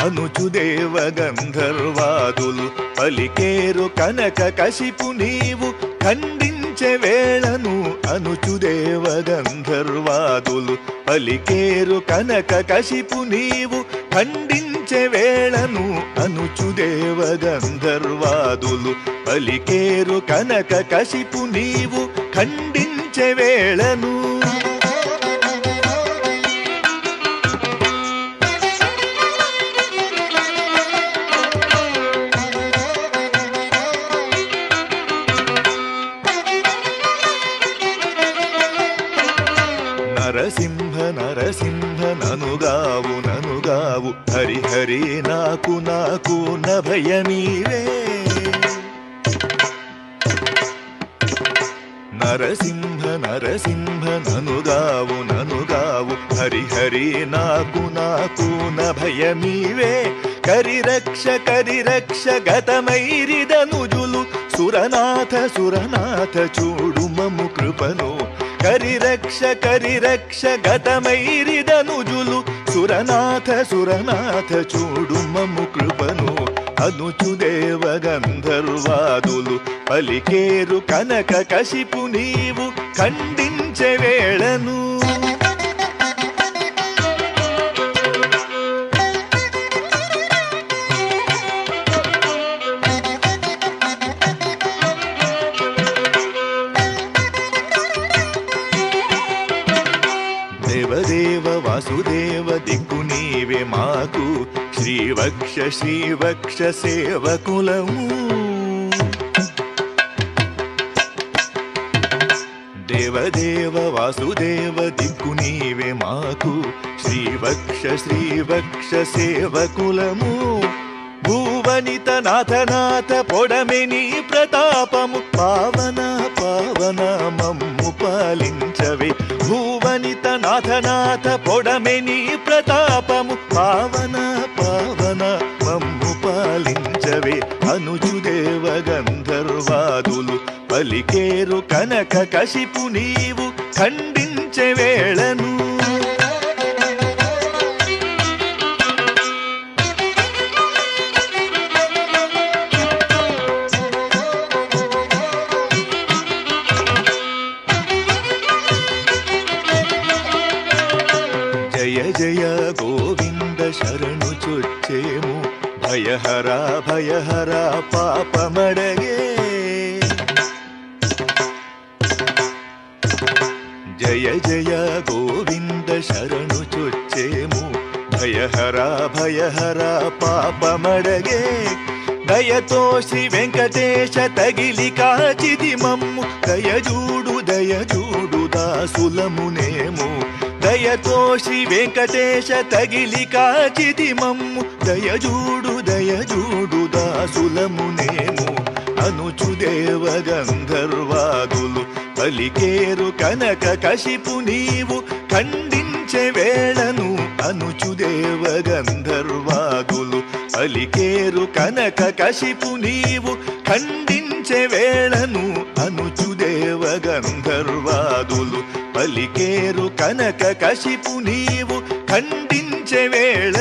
అనుచుదేవ గంధర్వాదులు పలికేరు కనక కశిపు నీవు ఖండించే వేళను అనుచుదేవ గంధర్వాదులు పలికేరు కనక కశిపు నీవు ఖండించే వేళను అనుచుదేవ గంధర్వాదులు పలికేరు కనక కశిపు నీవు ఖండించే వేళను నరసింహ నరసింహ ననుగావు ననుగావు హరి హరి నాకు నాకు నభయమీవే నరసింహ నరసింహ ననుగావు ననుగావు హరి హరి నాకు నాకు నభయమీవే కరిరక్ష గతమైరిదనుజులు సురనాథ సురనాథ చూడు మము కృపను కరిరక్ష గతమైరిదనుజులు సురనాథ సురనాథ చూడు మము కృపను అనుచుదేవ గంధర్వాదులు పలికేరు కనక కశిపు నీవు ఖండించే వేళను దేవదేవ వాసుదేవ దిక్కు నీవే మాకు శ్రీవక్ష సేవకులము దేవదేవ వాసుదేవ దిక్కు నీవే మాకు శ్రీవక్ష సేవకులము భూవనిత నాథనాథ పొడమెని ప్రతాపము పావన పావన మమ్ము పాలించవే భూవనిత నాథనాథ పొడమెని ప్రతాపము పావన పావన మమ్ము పాలించవే అనుచుదేవ గంధర్వాదులు పలికేరు కనక కశిపు నీవు ఖండించే వేళను జయ జయ గోవింద శరణు చొచ్చేము భయహర పాపమడగే జయ జయ గోవింద శరణు చొచ్చేము భయహర పాపమడగే దయతో శ్రీ వెంకటేశ తగిలి కాచిది మమ్ము దయజూడు దాసులమునేము దయతో శ్రీ వెంకటేశ తగిలి కాచిది మమ్ము దయజూడు దాసులమునేము అనుచుదేవ గంధర్వాదులు పలికేరు కనక కశిపు నీవు ఖండించే వేళను అనుచుదేవ గంధర్వాదులు పలికేరు కనక కశిపు నీవు ఖండించే వేళను అనుచుదేవ గంధర్వాదులు పలికేరు కనక కశిపు నీవు ఖండించే వేళ